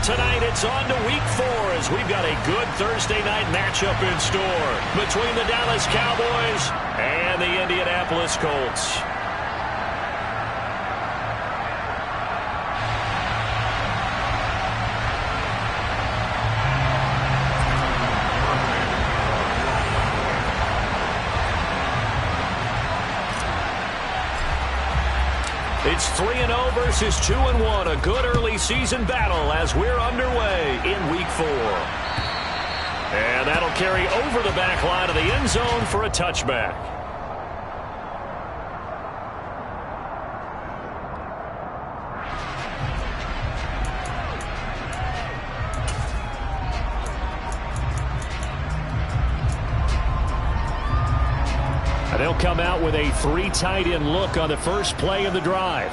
Tonight it's on to week 4 as we've got a good Thursday night matchup in store between the Dallas Cowboys and the Indianapolis Colts. It's 3-0 versus 2-1, a good early season battle as we're underway in week 4. And that'll carry over the back line of the end zone for a touchback. And they'll come out with a 3 tight end look on the first play of the drive.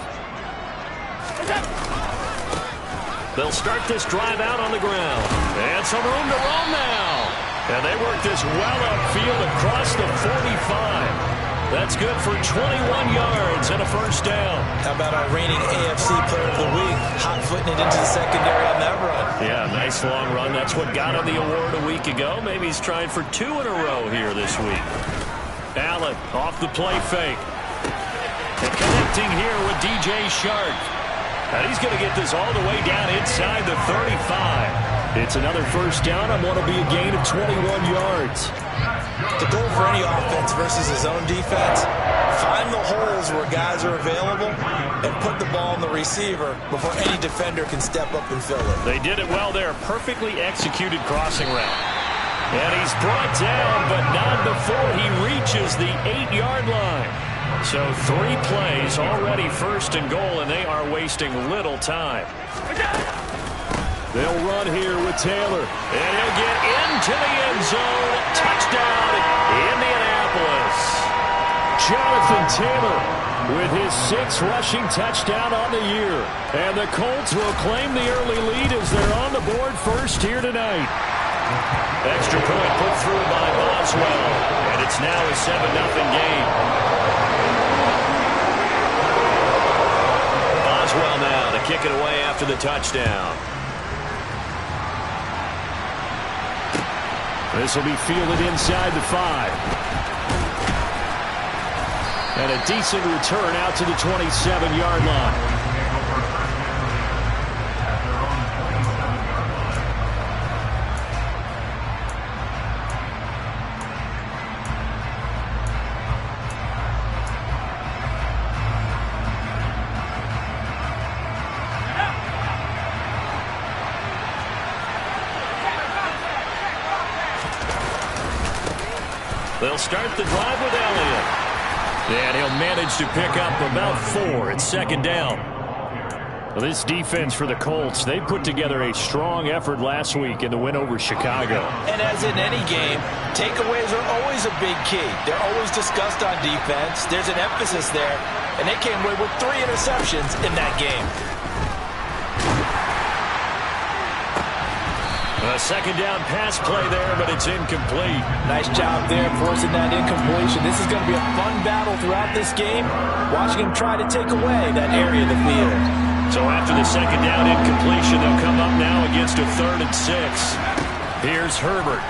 They'll start this drive out on the ground. And some room to roam now. And they work this well upfield across the 45. That's good for 21 yards and a first down. How about our reigning AFC Player of the Week, hot-footing it into the secondary on that run? Yeah, nice long run. That's what got him the award a week ago. Maybe he's trying for 2 in a row here this week. Allen off the play fake. And connecting here with DJ Shark. And he's going to get this all the way down inside the 35. It's another first down on what will be a gain of 21 yards. The goal for any offense versus his own defense, find the holes where guys are available and put the ball in the receiver before any defender can step up and fill it. They did it well there. Perfectly executed crossing route. And he's brought down, but not before he reaches the 8-yard line. So 3 plays already first and goal, and they are wasting little time. They'll run here with Taylor. And he'll get into the end zone. Touchdown, Indianapolis. Jonathan Taylor with his 6th rushing touchdown on the year. And the Colts will claim the early lead as they're on the board first here tonight. Extra point put through by Boswell. And it's now a 7-0 game. Boswell now to kick it away after the touchdown. This will be fielded inside the 5. And a decent return out to the 27-yard line. They'll start the drive with Elliott. And he'll manage to pick up about 4 at second down. Well, this defense for the Colts, they put together a strong effort last week in the win over Chicago. And as in any game, takeaways are always a big key. They're always discussed on defense. There's an emphasis there. And they came away with 3 interceptions in that game. A second down pass play there, but it's incomplete. Nice job there forcing that incompletion. This is going to be a fun battle throughout this game, watching him try to take away that area of the field. So after the second down incompletion, they'll come up now against a 3rd and 6. Here's Herbert.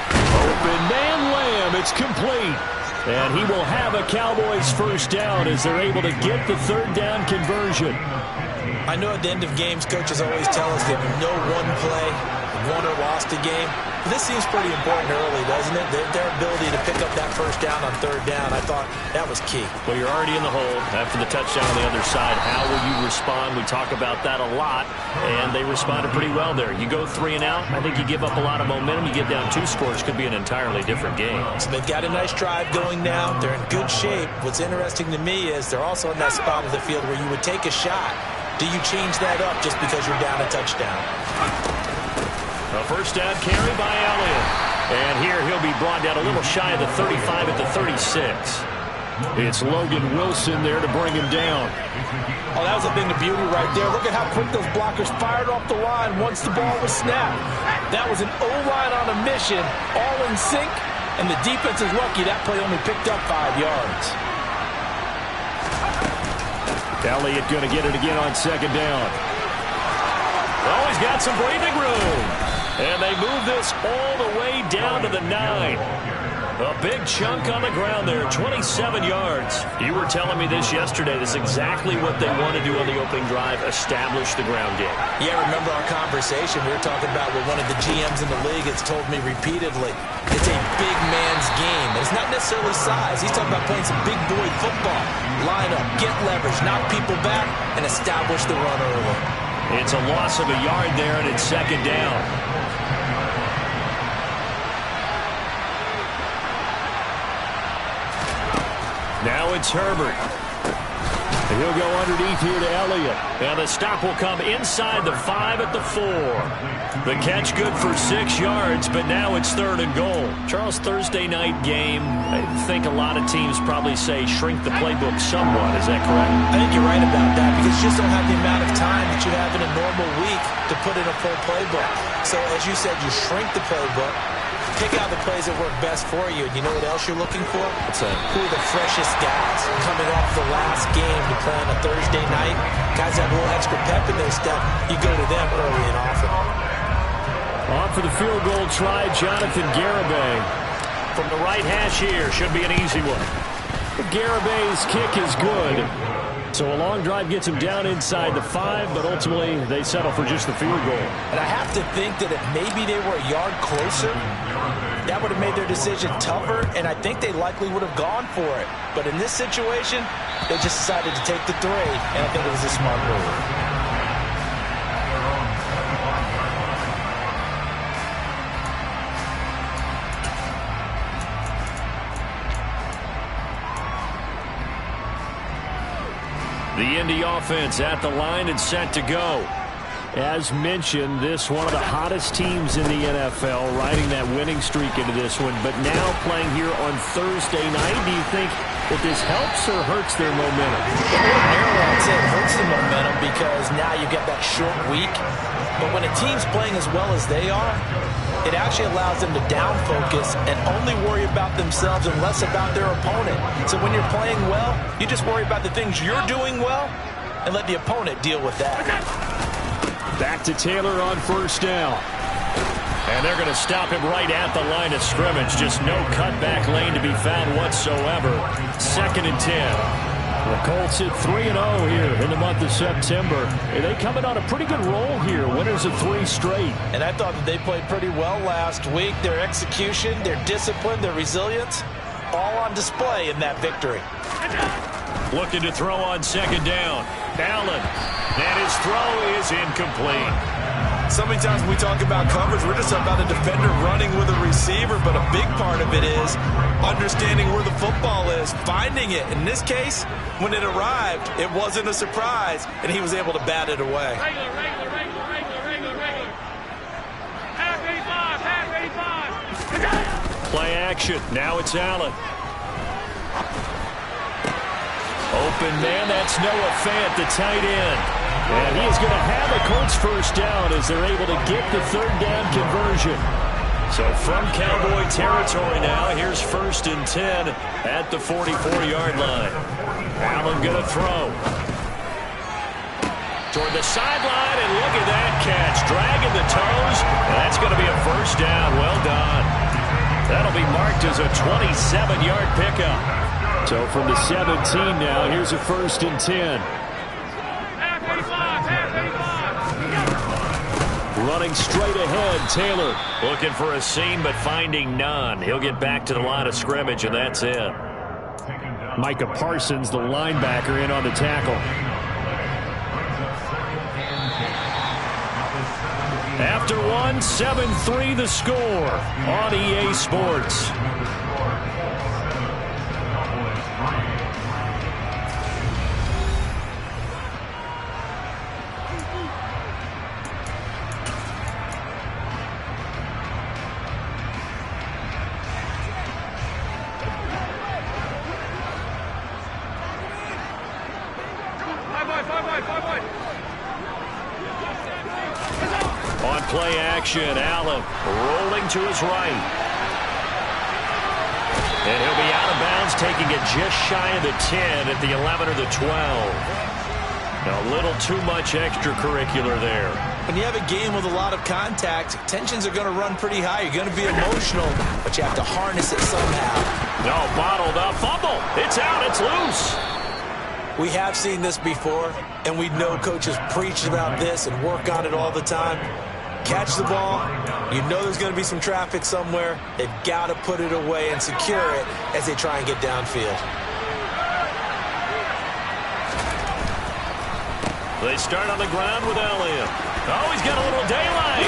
Open man Lamb, it's complete. And he will have a Cowboys first down as they're able to get the 3rd down conversion. I know at the end of games, coaches always tell us that no one play won or lost a game. But this seems pretty important early, doesn't it? Their ability to pick up that first down on 3rd down, I thought that was key. Well, you're already in the hole after the touchdown on the other side. How will you respond? We talk about that a lot, and they responded pretty well there. You go 3 and out, I think you give up a lot of momentum. You get down 2 scores, could be an entirely different game. So they've got a nice drive going now. They're in good shape. What's interesting to me is they're also in that spot of the field where you would take a shot. Do you change that up just because you're down a touchdown? A first down carry by Elliott. And here he'll be brought down a little shy of the 35 at the 36. It's Logan Wilson there to bring him down. Oh, that was a thing of beauty right there. Look at how quick those blockers fired off the line once the ball was snapped. That was an O-line on a mission, all in sync, and the defense is lucky that play only picked up 5 yards. Elliott going to get it again on second down. Oh, he's got some breathing room. And they move this all the way down to the 9. A big chunk on the ground there, 27 yards. You were telling me this yesterday. This is exactly what they want to do on the opening drive, establish the ground game. Yeah, remember our conversation. We were talking about what one of the GMs in the league has told me repeatedly. It's a big man's game. And it's not necessarily size. He's talking about playing some big boy football. Line up, get leverage, knock people back, and establish the run early. It's a loss of a yard there, and it's second down. Now it's Herbert. He'll go underneath here to Elliott. And the stop will come inside the 5 at the 4. The catch good for 6 yards, but now it's 3rd and goal. Charles, Thursday night game, I think a lot of teams probably say shrink the playbook somewhat. Is that correct? I think you're right about that because you just don't have the amount of time that you have in a normal week to put in a full playbook. So as you said, you shrink the playbook. Pick out the plays that work best for you. And you know what else you're looking for? What's that? Who are the freshest guys coming off the last game to play on a Thursday night? Guys that have a little extra pep in their step. You go to them early and often. On for the field goal try, Jonathan Garibay. From the right hash here, should be an easy one. Garibay's kick is good. So a long drive gets him down inside the 5, but ultimately they settle for just the field goal. And I have to think that if maybe they were a yard closer, that would have made their decision tougher, and I think they likely would have gone for it. But in this situation, they just decided to take the 3, and I think it was a smart move. The Indy offense at the line and set to go. As mentioned, this one of the hottest teams in the NFL, riding that winning streak into this one, but now playing here on Thursday night. Do you think that this helps or hurts their momentum? I'd say it hurts the momentum because now you get that short week. But when a team's playing as well as they are, it actually allows them to down focus and only worry about themselves and less about their opponent. So when you're playing well, you just worry about the things you're doing well and let the opponent deal with that. Back to Taylor on first down. And they're going to stop him right at the line of scrimmage. Just no cutback lane to be found whatsoever. 2nd and 10. The Colts at 3-0 here in the month of September. They coming on a pretty good roll here. Winners of 3 straight. And I thought that they played pretty well last week. Their execution, their discipline, their resilience, all on display in that victory. Looking to throw on 2nd down. Allen. And his throw is incomplete. So many times when we talk about coverage, we're just about a defender running with a receiver, but a big part of it is understanding where the football is, finding it. In this case, when it arrived, it wasn't a surprise, and he was able to bat it away. Play action. Now it's Allen. Open man, that's Noah Fant, the tight end. And he is going to have a Colts first down as they're able to get the 3rd down conversion. So from Cowboy territory now, here's 1st and 10 at the 44-yard line. Allen going to throw. Toward the sideline, and look at that catch. Dragging the toes. And that's going to be a first down. Well done. That'll be marked as a 27-yard pickup. So from the 17 now, here's a 1st and 10. Running straight ahead, Taylor. Looking for a seam, but finding none. He'll get back to the line of scrimmage, and that's it. Micah Parsons, the linebacker, in on the tackle. After one, 7-3 the score on EA Sports. On play action, Allen rolling to his right. And he'll be out of bounds, taking it just shy of the 10 at the 11 or the 12. A little too much extracurricular there. When you have a game with a lot of contact, tensions are going to run pretty high. You're going to be emotional, but you have to harness it somehow. No, bottled up. Fumble. It's out. It's loose. We have seen this before, and we know coaches preach about this and work on it all the time. Catch the ball. You know there's going to be some traffic somewhere. They've got to put it away and secure it as they try and get downfield. They start on the ground with Elliott. Oh, he's got a little daylight.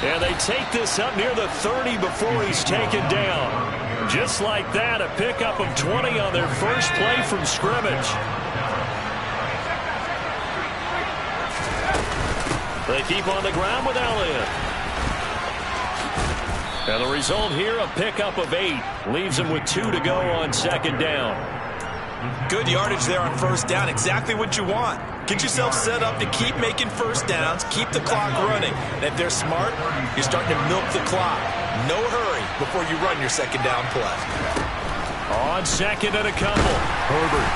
And they take this up near the 30 before he's taken down. Just like that, a pickup of 20 on their first play from scrimmage. They keep on the ground with Elliott. And the result here, a pickup of 8. Leaves them with 2 to go on second down. Good yardage there on first down. Exactly what you want. Get yourself set up to keep making first downs, keep the clock running. And if they're smart, you're starting to milk the clock. No hurry before you run your second down play. On second and a couple, Herbert.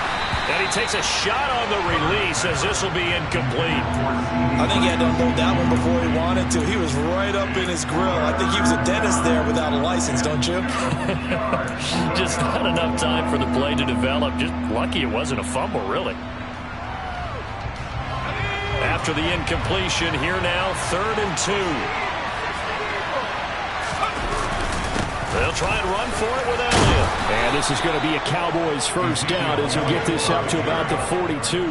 And he takes a shot on the release as this will be incomplete. I think he had to unload that one before he wanted to. He was right up in his grill. I think he was a dentist there without a license, don't you? Just not enough time for the play to develop. Just lucky it wasn't a fumble, really. After the incompletion, here now, 3rd and 2. They'll try and run for it with Elliott. And this is going to be a Cowboys first down as he'll get this up to about the 42.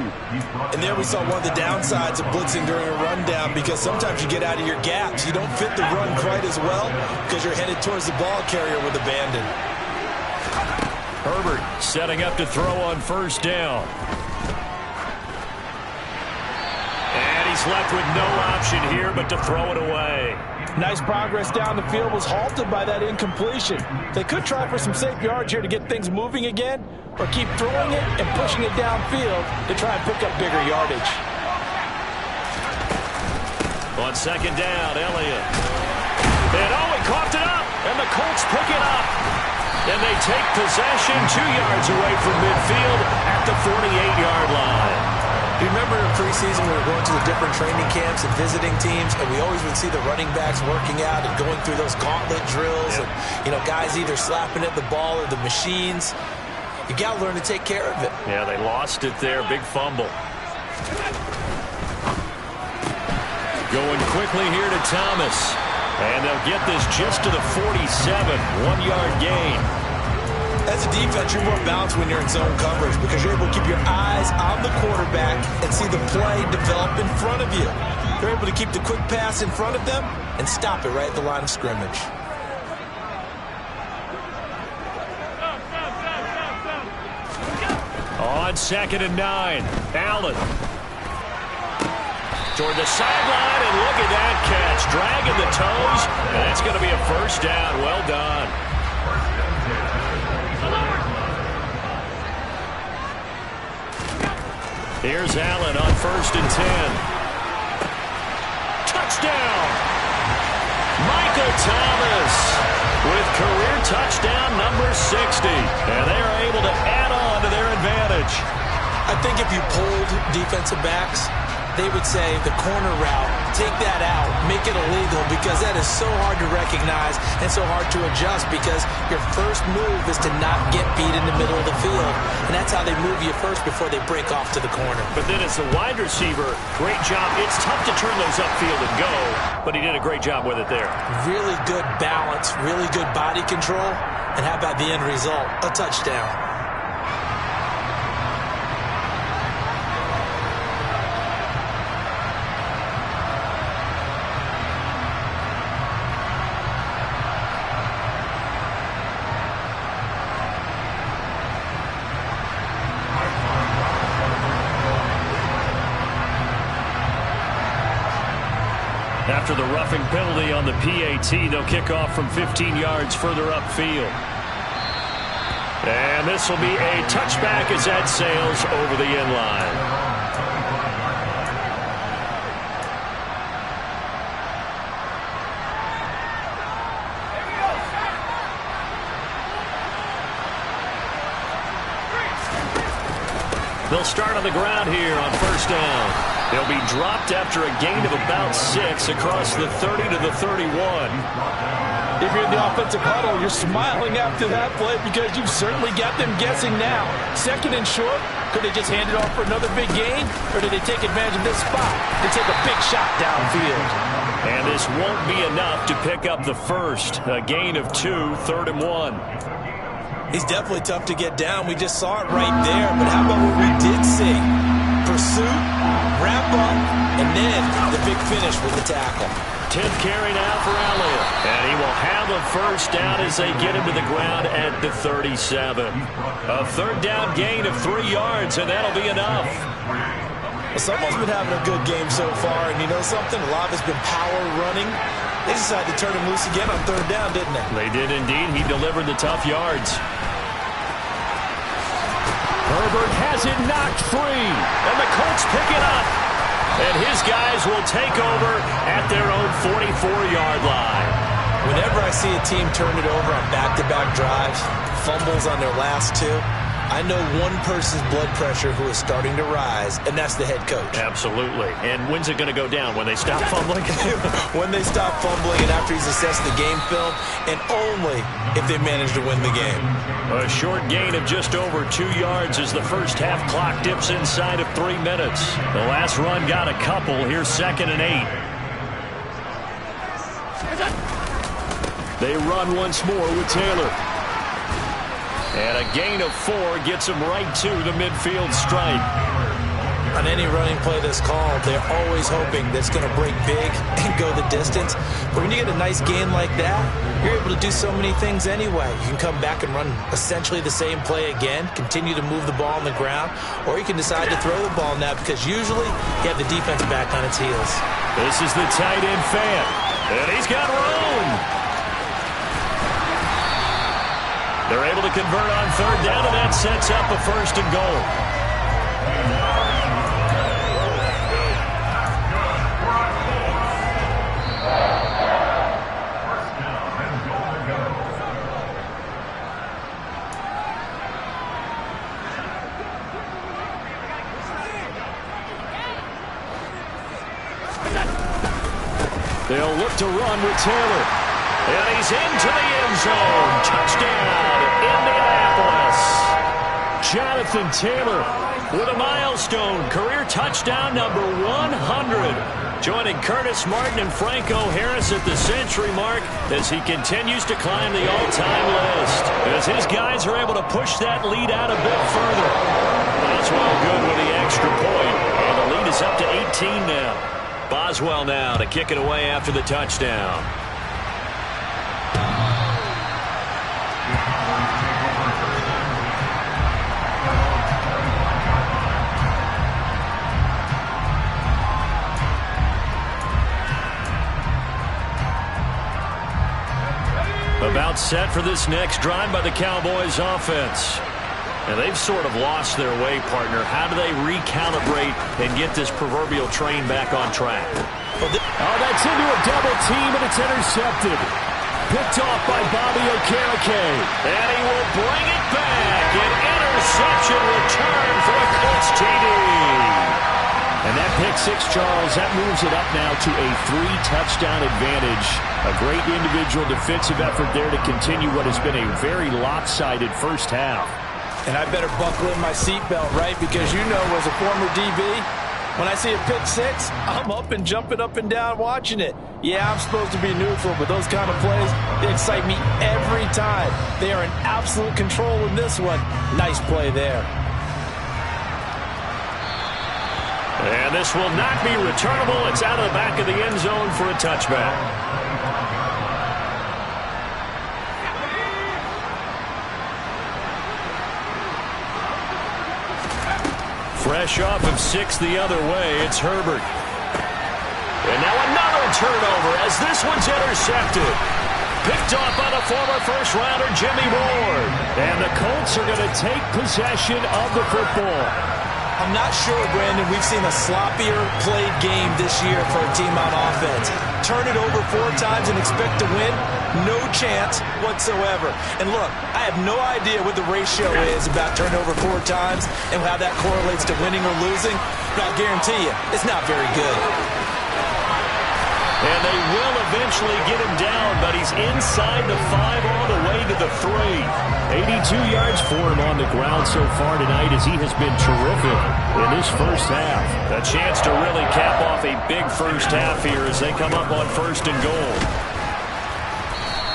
And there we saw one of the downsides of blitzing during a rundown, because sometimes you get out of your gaps. You don't fit the run quite as well because you're headed towards the ball carrier with abandon. Herbert setting up to throw on first down. And he's left with no option here but to throw it away. Nice progress down the field, was halted by that incompletion. They could try for some safe yards here to get things moving again, or keep throwing it and pushing it downfield to try and pick up bigger yardage. On second down, Elliott. And he coughed it up, and the Colts pick it up. And they take possession 2 yards away from midfield at the 48-yard line. You remember in preseason we were going to the different training camps and visiting teams, and we always would see the running backs working out and going through those gauntlet drills, and guys either slapping at the ball or the machines. You got to learn to take care of it. Yeah, they lost it there. Big fumble. Going quickly here to Thomas. And they'll get this just to the 47. 1-yard gain. As a defense, you're more balanced when you're in zone coverage because you're able to keep your eyes on the quarterback and see the play develop in front of you. You're able to keep the quick pass in front of them and stop it right at the line of scrimmage. On second and 9, Allen. Toward the sideline, and look at that catch. Dragging the toes, and that's going to be a first down. Well done. Here's Allen on first and 10. Touchdown! Michael Thomas with career touchdown number 60. And they are able to add on to their advantage. I think if you pulled defensive backs, they would say the corner route, take that out, make it illegal, because that is so hard to recognize and so hard to adjust, because your first move is to not get beat in the middle of the field. And that's how they move you first before they break off to the corner. But then as the wide receiver, great job. It's tough to turn those upfield and go, but he did a great job with it there. Really good balance, really good body control, and how about the end result? A touchdown. After the roughing penalty on the PAT, they'll kick off from 15 yards further upfield. And this will be a touchback as that sails over the end line. They'll start on the ground here on first down. They'll be dropped after a gain of about 6 across the 30 to the 31. If you're in the offensive huddle, you're smiling after that play because you've certainly got them guessing now. Second and short, could they just hand it off for another big gain? Or did they take advantage of this spot to take a big shot downfield? And this won't be enough to pick up the first. A gain of 2, 3rd and 1. He's definitely tough to get down. We just saw it right there. But how about what we did see? Pursuit, wrap up, and then the big finish with the tackle. 10th carry now for Elliott. And he will have a first down as they get him to the ground at the 37. A 3rd down gain of 3 yards, and that'll be enough. Well, someone's been having a good game so far, and you know something? A lot of it's been power running. They decided to turn him loose again on 3rd down, didn't they? They did indeed. He delivered the tough yards. Herbert has it knocked free, and the Colts pick it up. And his guys will take over at their own 44-yard line. Whenever I see a team turn it over on back-to-back drives, fumbles on their last 2, I know one person's blood pressure who is starting to rise, and that's the head coach. Absolutely. And when's it going to go down? When they stop fumbling? When they stop fumbling and after he's assessed the game film, and only if they manage to win the game. A short gain of just over 2 yards as the first half clock dips inside of 3 minutes. The last run got a couple. Here's 2nd and 8. They run once more with Taylor. And a gain of 4 gets him right to the midfield stripe. On any running play that's called, they're always hoping that it's going to break big and go the distance. But when you get a nice gain like that, you're able to do so many things anyway. You can come back and run essentially the same play again, continue to move the ball on the ground, or you can decide to throw the ball now because usually you have the defense back on its heels. This is the tight end fan, and he's got room. They're able to convert on 3rd down, and that sets up a 1st and goal. They'll look to run with Taylor. And he's into the end zone. Touchdown, Indianapolis. Jonathan Taylor with a milestone career touchdown number 100. Joining Curtis Martin and Franco Harris at the century mark as he continues to climb the all-time list. As his guys are able to push that lead out a bit further. Boswell good with the extra point. And the lead is up to 18 now. Boswell now to kick it away after the touchdown. About set for this next drive by the Cowboys offense. And they've sort of lost their way, partner. How do they recalibrate and get this proverbial train back on track? Oh, that's into a double team, and it's intercepted. Picked off by Bobby Okereke. And he will bring it back. An interception return for a Colts TD. And that pick six, Charles, that moves it up now to a 3-touchdown advantage. A great individual defensive effort there to continue what has been a very lopsided first half. And I better buckle in my seatbelt, right? Because you know, as a former DB, when I see a pick six, I'm up and jumping up and down watching it. Yeah, I'm supposed to be neutral, but those kind of plays, they excite me every time. They are in absolute control in this one. Nice play there. And this will not be returnable. It's out of the back of the end zone for a touchback. Fresh off of 6 the other way, it's Herbert. And now another turnover as this one's intercepted. Picked off by the former first-rounder Jimmy Ward. And the Colts are going to take possession of the football. I'm not sure, Brandon, we've seen a sloppier played game this year for a team on offense. Turn it over 4 times and expect to win. No chance whatsoever. And look, I have no idea what the ratio is about turnover 4 times and how that correlates to winning or losing, but I'll guarantee you, it's not very good. And they will eventually get him down, but he's inside the 5 all the way to the 3. 82 yards for him on the ground so far tonight as he has been terrific in this first half. A chance to really cap off a big first half here as they come up on 1st and goal.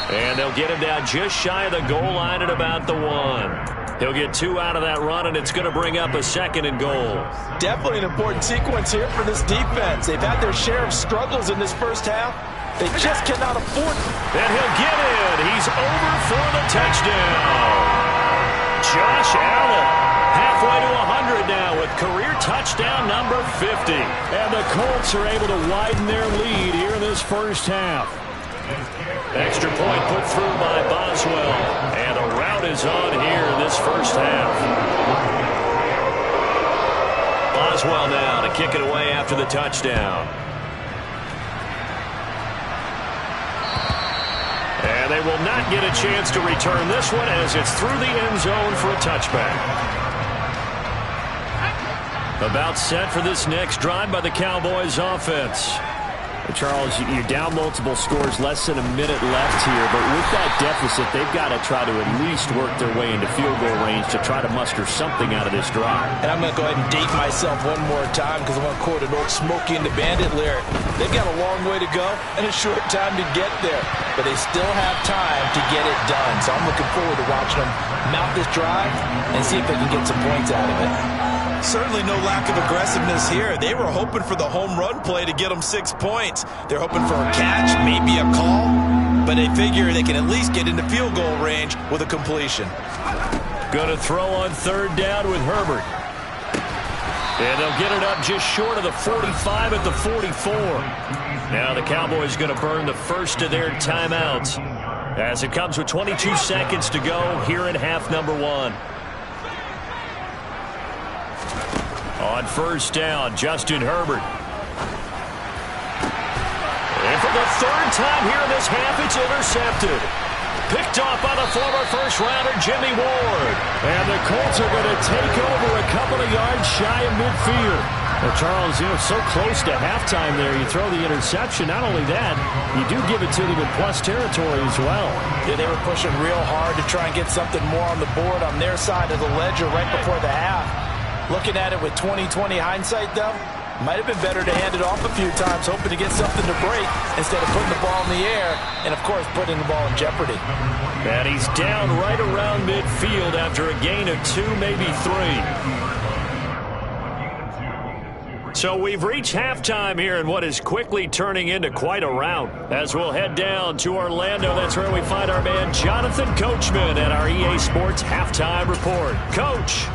And they'll get him down just shy of the goal line at about the 1. He'll get 2 out of that run, and it's going to bring up a 2nd and goal. Definitely an important sequence here for this defense. They've had their share of struggles in this first half. They just cannot afford it. And he'll get in. He's over for the touchdown. Josh Allen, halfway to 100 now with career touchdown number 50. And the Colts are able to widen their lead here in this first half. Extra point put through by Boswell. And a rout is on here in this first half. Boswell now to kick it away after the touchdown. And they will not get a chance to return this one as it's through the end zone for a touchback. About set for this next drive by the Cowboys offense. Charles, you're down multiple scores, less than a minute left here, but with that deficit, they've got to try to at least work their way into field goal range to try to muster something out of this drive. And I'm going to go ahead and date myself one more time because I want to quote an old Smokey and the Bandit lyric. They've got a long way to go and a short time to get there, but they still have time to get it done. So I'm looking forward to watching them mount this drive and see if they can get some points out of it. Certainly no lack of aggressiveness here. They were hoping for the home run play to get them 6 points. They're hoping for a catch, maybe a call, but they figure they can at least get into field goal range with a completion. Going to throw on 3rd down with Herbert. And they'll get it up just short of the 45 at the 44. Now the Cowboys going to burn the first of their timeouts as it comes with 22 seconds to go here in half number 1. On 1st down, Justin Herbert. And for the 3rd time here in this half, it's intercepted. Picked off by the former first-rounder, Jimmy Ward. And the Colts are going to take over a couple of yards shy of midfield. Well, Charles, so close to halftime there. You throw the interception. Not only that, you do give it to them in plus territory as well. Yeah, they were pushing real hard to try and get something more on the board on their side of the ledger right before the half. Looking at it with 20/20 hindsight, though, might have been better to hand it off a few times, hoping to get something to break instead of putting the ball in the air and, of course, putting the ball in jeopardy. And he's down right around midfield after a gain of 2, maybe 3. So we've reached halftime here in what is quickly turning into quite a rout. As we'll head down to Orlando, that's where we find our man Jonathan Coachman at our EA Sports Halftime Report. Coach.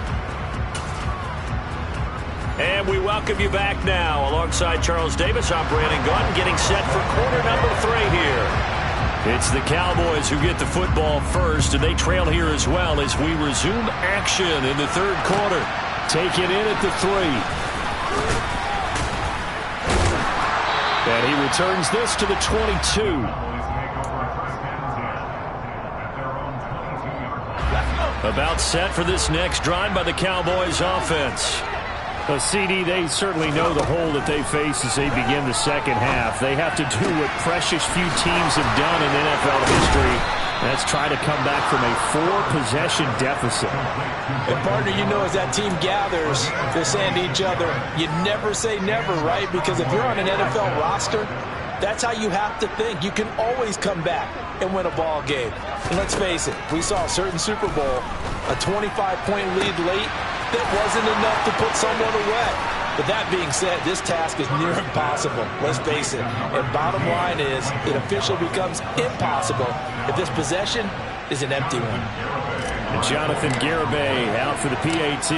And we welcome you back now. Alongside Charles Davis, I'm Brandon Gaudin, getting set for quarter number 3 here. It's the Cowboys who get the football first, and they trail here as well as we resume action in the 3rd quarter. Take it in at the 3. And he returns this to the 22. About set for this next drive by the Cowboys offense. Well, CD, they certainly know the hole that they face as they begin the 2nd half. They have to do what precious few teams have done in NFL history. That's try to come back from a 4-possession deficit. And, partner, as that team gathers, they're saying to each other, you never say never, right? Because if you're on an NFL roster, that's how you have to think. You can always come back and win a ball game. And let's face it, we saw a certain Super Bowl, a 25-point lead late, that wasn't enough to put someone away. But that being said, this task is near impossible. Let's face it. And bottom line is, it officially becomes impossible if this possession is an empty one. And Jonathan Garibay out for the PAT.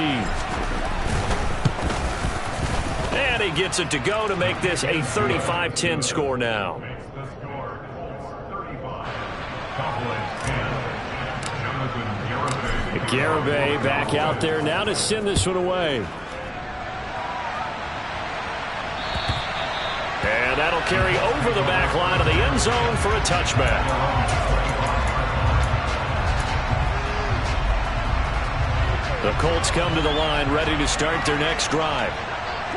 And he gets it to go to make this a 35-10 score now. Garibay back out there now to send this one away. And that'll carry over the back line of the end zone for a touchback. The Colts come to the line ready to start their next drive.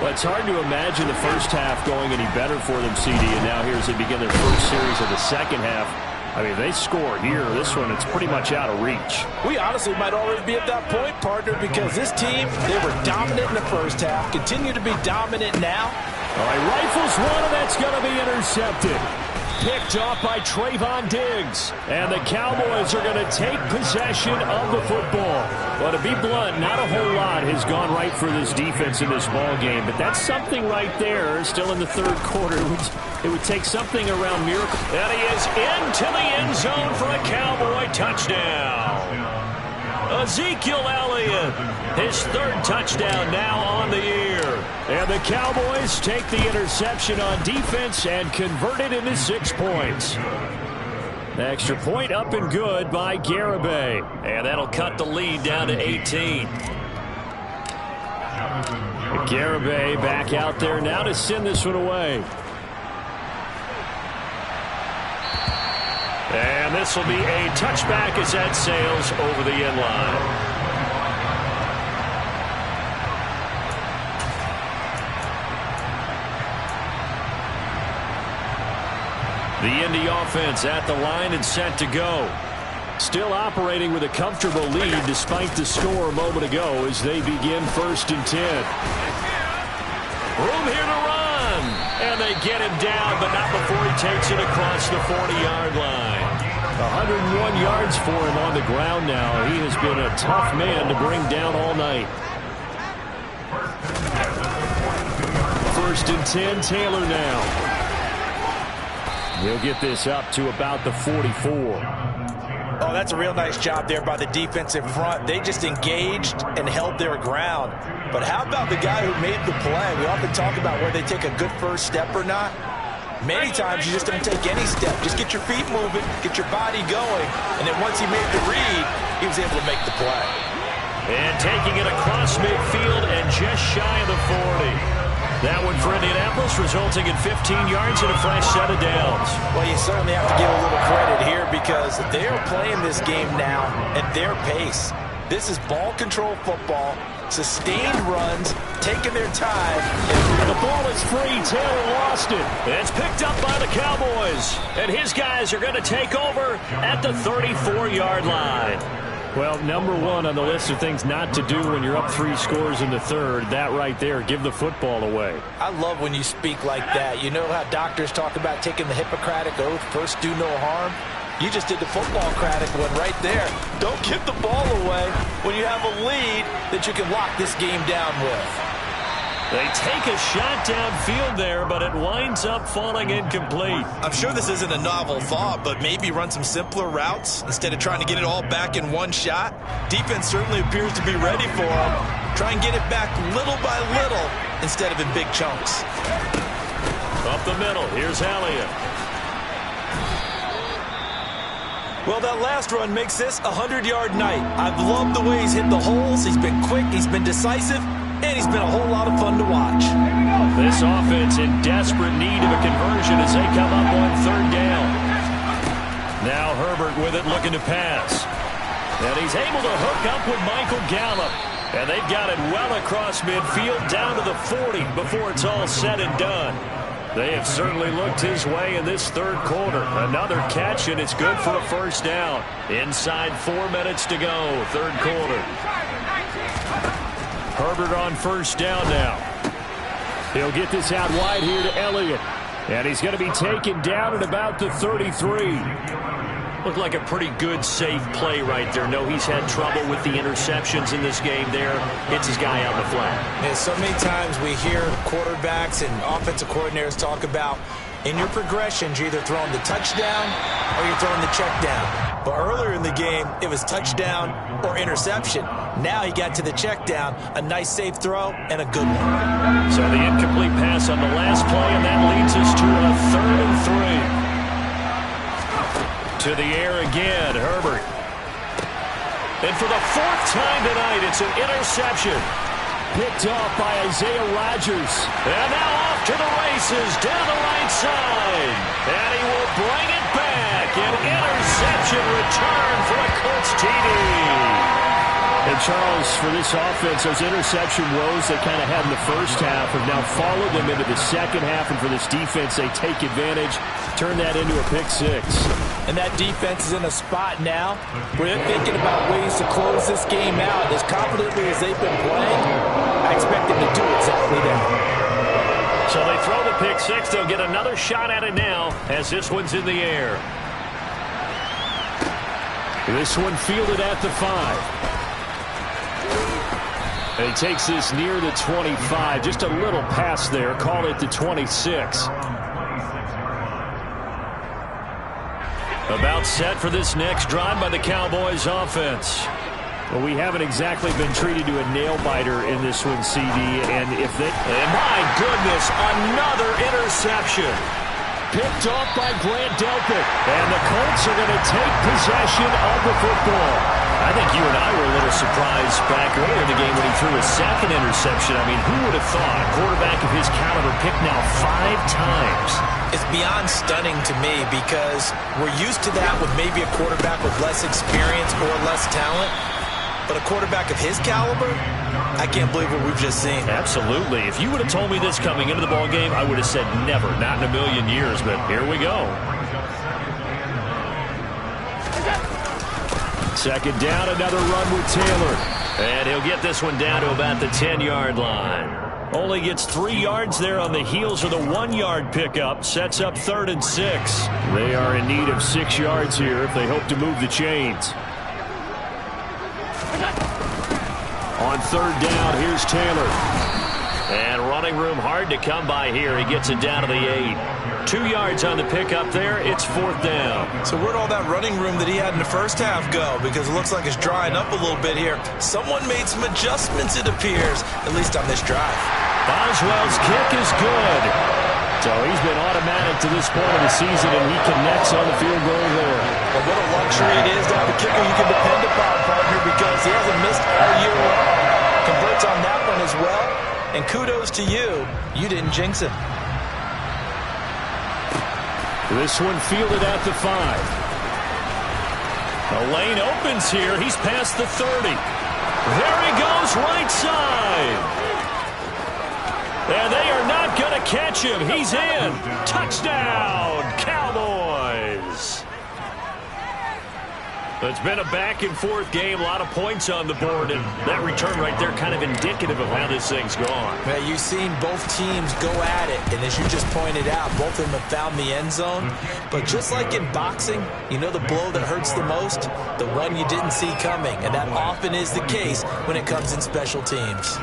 Well, it's hard to imagine the first half going any better for them, CD, and now here as they begin their first series of the second half. I mean, they score here. This one, it's pretty much out of reach. We honestly might already be at that point, partner, because this team, they were dominant in the first half, continue to be dominant now. All right, rifles one, and that's going to be intercepted. Picked off by Trayvon Diggs. And the Cowboys are going to take possession of the football. Well, to be blunt, not a whole lot has gone right for this defense in this ball game, but that's something right there. Still in the third quarter. It would take something around miracle. And he is into the end zone for a Cowboy touchdown. Ezekiel Elliott, his third touchdown now on the year. And the Cowboys take the interception on defense and convert it into 6 points. The extra point up and good by Garibay. And that'll cut the lead down to 18. Garibay back out there now to send this one away. And this will be a touchback as that sails over the end line. The Indy offense at the line and set to go. Still operating with a comfortable lead despite the score a moment ago as they begin 1st and 10. Room here to run. And they get him down, but not before he takes it across the 40-yard line. 101 yards for him on the ground now. He has been a tough man to bring down all night. 1st and 10, Taylor now. He'll get this up to about the 44. Oh, that's a real nice job there by the defensive front. They just engaged and held their ground. But how about the guy who made the play? We often talk about where they take a good first step or not. Many times you just don't take any step. Just get your feet moving, get your body going. And then once he made the read, he was able to make the play. And taking it across midfield and just shy of the 40. That one for Indianapolis, resulting in 15 yards and a fresh set of downs. Well, you certainly have to give a little credit here because they are playing this game now at their pace. This is ball control football, sustained runs, taking their time. The ball is free. Taylor lost it. It's picked up by the Cowboys. And his guys are going to take over at the 34-yard line. Well, number one on the list of things not to do when you're up 3 scores in the third, that right there, give the football away. I love when you speak like that. You know how doctors talk about taking the Hippocratic Oath, first do no harm? You just did the football-cratic one right there. Don't give the ball away when you have a lead that you can lock this game down with. They take a shot downfield there, but it winds up falling incomplete. I'm sure this isn't a novel thought, but maybe run some simpler routes instead of trying to get it all back in one shot. Defense certainly appears to be ready for him. Try and get it back little by little instead of in big chunks. Up the middle, here's Elliott. Well, that last run makes this a 100-yard night. I've loved the way he's hit the holes. He's been quick, he's been decisive, and he's been a whole lot of fun to watch. This offense in desperate need of a conversion as they come up on 3rd down. Now Herbert with it looking to pass. And he's able to hook up with Michael Gallup. And they've got it well across midfield down to the 40 before it's all said and done. They have certainly looked his way in this 3rd quarter. Another catch, and it's good for a 1st down. Inside 4 minutes to go, 3rd quarter. Herbert on 1st down now. He'll get this out wide here to Elliott. And he's going to be taken down at about the 33. Looked like a pretty good, safe play right there. No, he's had trouble with the interceptions in this game there. Hits his guy out in the flat. And so many times we hear quarterbacks and offensive coordinators talk about in your progressions, you're either throwing the touchdown or you're throwing the check down. But earlier in the game, it was touchdown or interception. Now he got to the check down, a nice safe throw, and a good one. So the incomplete pass on the last play, and that leads us to a 3rd and 3. To the air again, Herbert. And for the 4th time tonight, it's an interception. Picked off by Isaiah Rodgers. And now off to the races down the right side. And he will bring it back. An interception return for a Colts TD. And Charles, for this offense, those interception woes they kind of had in the first half have now followed them into the second half. And for this defense, they take advantage, turn that into a pick six. And that defense is in a spot now where they're thinking about ways to close this game out. As confidently as they've been playing, I expect them to do exactly that. So they throw the pick six. They'll get another shot at it now as this one's in the air. This one fielded at the 5. And he takes this near the 25. Just a little pass there. Call it the 26. About set for this next drive by the Cowboys offense. Well, we haven't exactly been treated to a nail-biter in this one, CD. And my goodness, another interception. Picked off by Grant Delpit. And the Colts are going to take possession of the football. I think you and I were a little surprised back earlier in the game when he threw his second interception. I mean, who would have thought a quarterback of his caliber picked now 5 times? It's beyond stunning to me because we're used to that with maybe a quarterback with less experience or less talent. But a quarterback of his caliber, I can't believe what we've just seen. Absolutely. If you would have told me this coming into the ball game, I would have said never, not in a million years. But here we go. Second down, another run with Taylor. And he'll get this one down to about the 10-yard line. Only gets 3 yards there on the heels of the 1-yard pickup. Sets up 3rd and 6. They are in need of 6 yards here if they hope to move the chains. On 3rd down, here's Taylor. And running room hard to come by here. He gets it down to the 8. 2 yards on the pickup there. It's 4th down. So where'd all that running room that he had in the first half go? Because it looks like it's drying up a little bit here. Someone made some adjustments, it appears, at least on this drive. Boswell's kick is good. So he's been automatic to this point of the season, and he connects on the field goal there. Well, what a luxury it is to have a kicker you can depend upon, partner, because he hasn't missed all year long. Converts on that one as well. And kudos to you. You didn't jinx him. This one fielded at the 5. The lane opens here. He's past the 30. There he goes, right side. And they are not going to catch him. He's in. Touchdown, Cowboys. It's been a back-and-forth game, a lot of points on the board, and that return right there kind of indicative of how this thing's gone. Man, you've seen both teams go at it, and as you just pointed out, both of them have found the end zone. But just like in boxing, you know the blow that hurts the most? The one you didn't see coming, and that often is the case when it comes in special teams.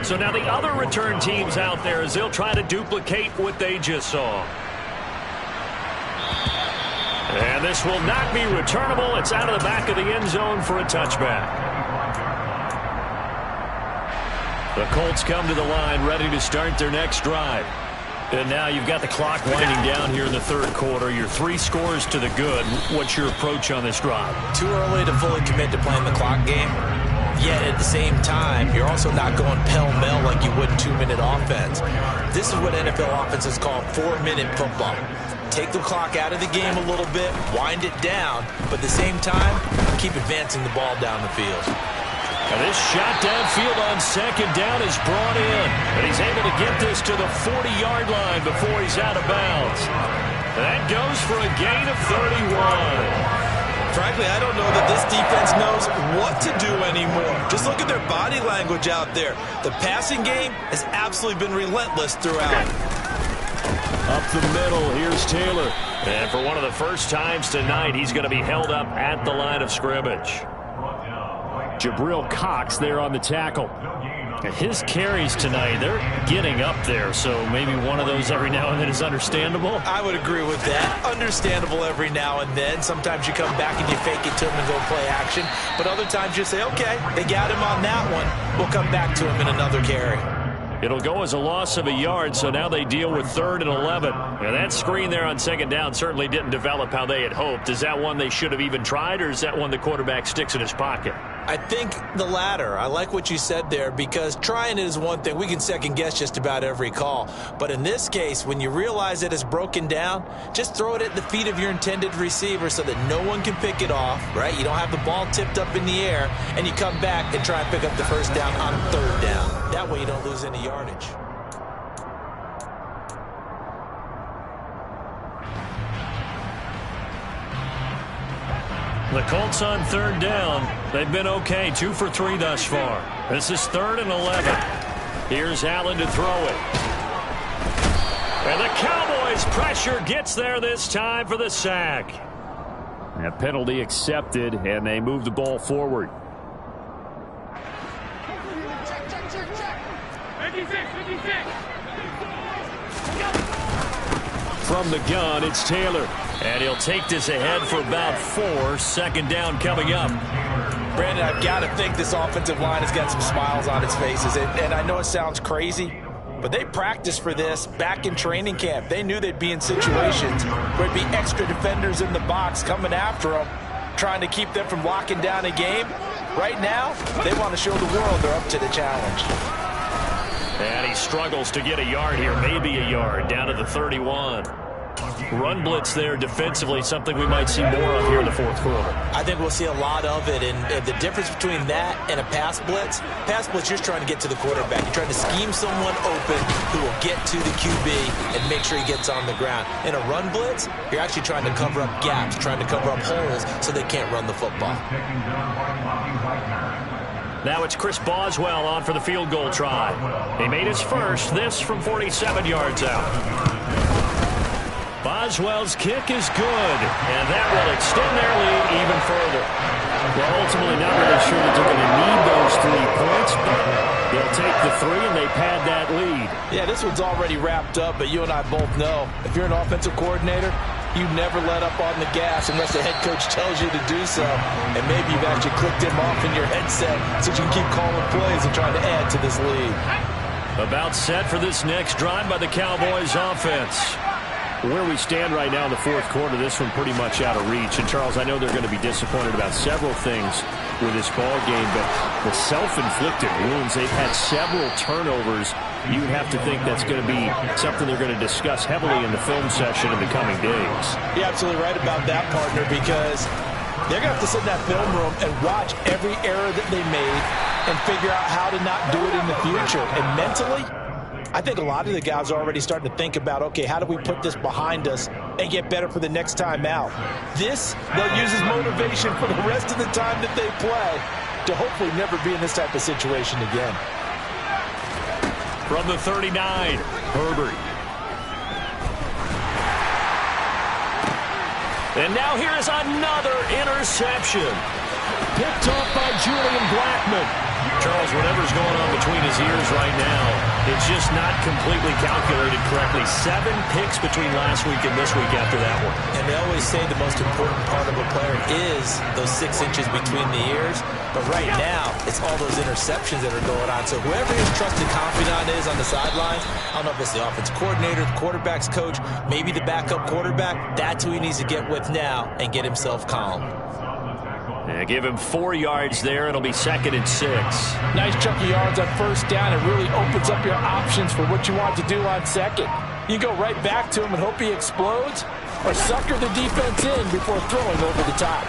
So now the other return teams out there as they'll try to duplicate what they just saw. And this will not be returnable. It's out of the back of the end zone for a touchback. The Colts come to the line ready to start their next drive. And now you've got the clock winding down here in the 3rd quarter. You're 3 scores to the good. What's your approach on this drive? Too early to fully commit to playing the clock game. Yet at the same time, you're also not going pell-mell like you would in 2-minute offense. This is what NFL offenses call 4-minute football. Take the clock out of the game a little bit, wind it down, but at the same time, keep advancing the ball down the field. And this shot downfield on 2nd down is brought in. And he's able to get this to the 40-yard line before he's out of bounds. That goes for a gain of 31. Frankly, I don't know that this defense knows what to do anymore. Just look at their body language out there. The passing game has absolutely been relentless throughout. Up the middle, here's Taylor. And for one of the first times tonight, he's going to be held up at the line of scrimmage. Jabril Cox there on the tackle. His carries tonight, they're getting up there, so maybe one of those every now and then is understandable. I would agree with that. Understandable every now and then. Sometimes you come back and you fake it to him and go play action. But other times you say, okay, they got him on that one. We'll come back to him in another carry. It'll go as a loss of a yard, so now they deal with 3rd and 11. And that screen there on 2nd down certainly didn't develop how they had hoped. Is that one they should have even tried, or is that one the quarterback sticks in his pocket? I think the latter. I like what you said there, because trying it is one thing. We can second guess just about every call. But in this case, when you realize that it's broken down, just throw it at the feet of your intended receiver so that no one can pick it off, right? You don't have the ball tipped up in the air, and you come back and try and pick up the first down on third down. That way you don't lose any yardage. The Colts on third down. They've been okay, 2 for 3 thus far. This is 3rd and 11. Here's Allen to throw it. And the Cowboys pressure gets there this time for the sack. That penalty accepted, and they move the ball forward. From the gun, it's Taylor. And he'll take this ahead for about 4. 2nd down coming up. Brandon, I've got to think this offensive line has got some smiles on its faces. And I know it sounds crazy, but they practiced for this back in training camp. They knew they'd be in situations where it'd be extra defenders in the box coming after them, trying to keep them from locking down a game. Right now, they want to show the world they're up to the challenge. And he struggles to get a yard here, maybe a yard, down to the 31. Run blitz there defensively, something we might see more of here in the 4th quarter. I think we'll see a lot of it, and the difference between that and a pass blitz, you're trying to get to the quarterback. You're trying to scheme someone open who will get to the QB and make sure he gets on the ground. In a run blitz, you're actually trying to cover up gaps, trying to cover up holes so they can't run the football. Now it's Chris Boswell on for the field goal try. He made his first, this from 47 yards out. Boswell's kick is good, and that will extend their lead even further. Well, ultimately not really sure that they're going to need those 3 points, but they'll take the 3 and they pad that lead. Yeah, this one's already wrapped up, but you and I both know if you're an offensive coordinator, you never let up on the gas unless the head coach tells you to do so. And maybe you've actually clicked him off in your headset so you can keep calling plays and trying to add to this lead. About set for this next drive by the Cowboys offense. Where we stand right now in the 4th quarter, this one pretty much out of reach. And, Charles, I know they're going to be disappointed about several things with this ball game, but the self-inflicted wounds, they've had several turnovers. You'd have to think that's going to be something they're going to discuss heavily in the film session in the coming days. You're absolutely right about that, partner, because they're going to have to sit in that film room and watch every error that they made and figure out how to not do it in the future. And mentally, I think a lot of the guys are already starting to think about, okay, how do we put this behind us and get better for the next time out? This, they'll use as motivation for the rest of the time that they play to hopefully never be in this type of situation again. From the 39, Herbert. And now here is another interception. Picked off by Julian Blackmon. Charles, whatever's going on between his ears right now, it's just not completely calculated correctly. 7 picks between last week and this week after that one. And they always say the most important part of a player is those 6 inches between the ears. But right now, it's all those interceptions that are going on. So whoever his trusted confidant is on the sidelines, I don't know if it's the offense coordinator, the quarterback's coach, maybe the backup quarterback, that's who he needs to get with now and get himself calm. Yeah, give him 4 yards there. It'll be 2nd and 6. Nice chunk of yards on first down. It really opens up your options for what you want to do on second. You go right back to him and hope he explodes, or sucker the defense in before throwing over the top.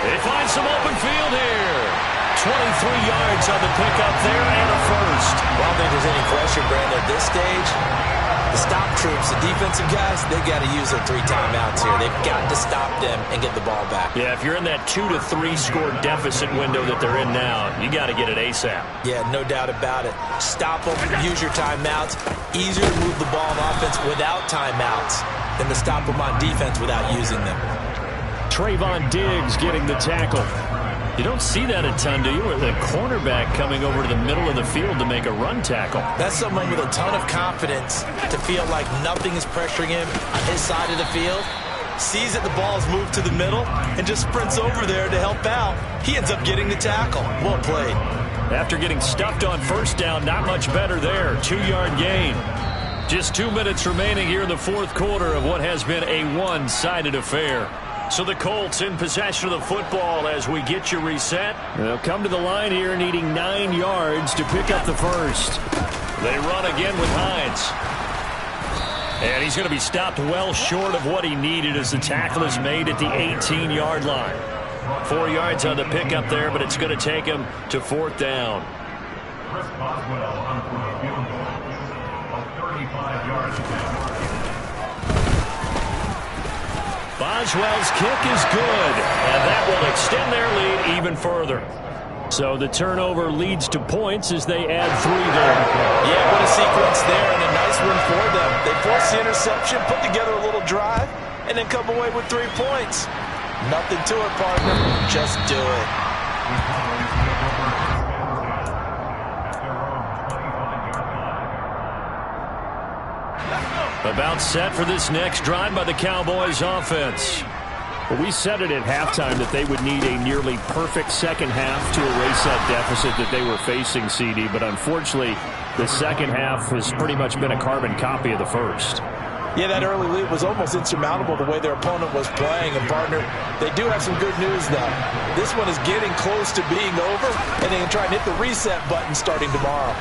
They find some open field here. 23 yards on the pickup there and a first. Well, I don't think there's any question, Brandon, at this stage, the stop troops, the defensive guys, they got to use their 3 timeouts here. They've got to stop them and get the ball back. Yeah, if you're in that 2 to 3 score deficit window that they're in now, you got to get it ASAP. Yeah, no doubt about it. Stop them, use your timeouts. Easier to move the ball on offense without timeouts than to stop them on defense without using them. Trayvon Diggs getting the tackle. You don't see that a ton, do you? With a cornerback coming over to the middle of the field to make a run tackle. That's someone with a ton of confidence to feel like nothing is pressuring him on his side of the field. Sees that the ball is moved to the middle and just sprints over there to help out. He ends up getting the tackle. Well played. After getting stuffed on first down, not much better there. 2-yard gain. Just 2 minutes remaining here in the 4th quarter of what has been a one-sided affair. So the Colts in possession of the football as we get you reset. They'll come to the line here needing 9 yards to pick up the first. They run again with Hines. And he's going to be stopped well short of what he needed as the tackle is made at the 18-yard line. 4 yards on the pickup there, but it's going to take him to 4th down. Boswell's kick is good, and that will extend their lead even further. So the turnover leads to points as they add 3 there. Yeah, what a sequence there, and a nice one for them. They force the interception, put together a little drive, and then come away with 3 points. Nothing to it, partner. Just do it. About set for this next drive by the Cowboys offense. Well, we said it at halftime that they would need a nearly perfect second half to erase that deficit that they were facing, CD. But unfortunately, the second half has pretty much been a carbon copy of the first. Yeah, that early lead was almost insurmountable the way their opponent was playing. And, partner, they do have some good news, though. This one is getting close to being over, and they can try and hit the reset button starting tomorrow.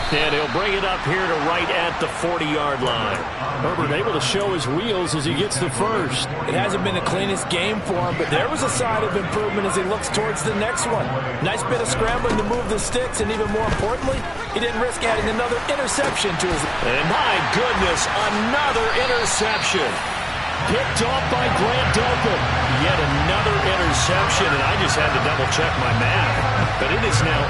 And he'll bring it up here to right at the 40-yard line. Herbert able to show his wheels as he gets the first. It hasn't been the cleanest game for him, but there was a sign of improvement as he looks towards the next one. Nice bit of scrambling to move the sticks, and even more importantly, he didn't risk adding another interception to his... And my goodness, another interception. Picked off by Grant Delpit. Yet another interception, and I just had to double-check my math. But it is now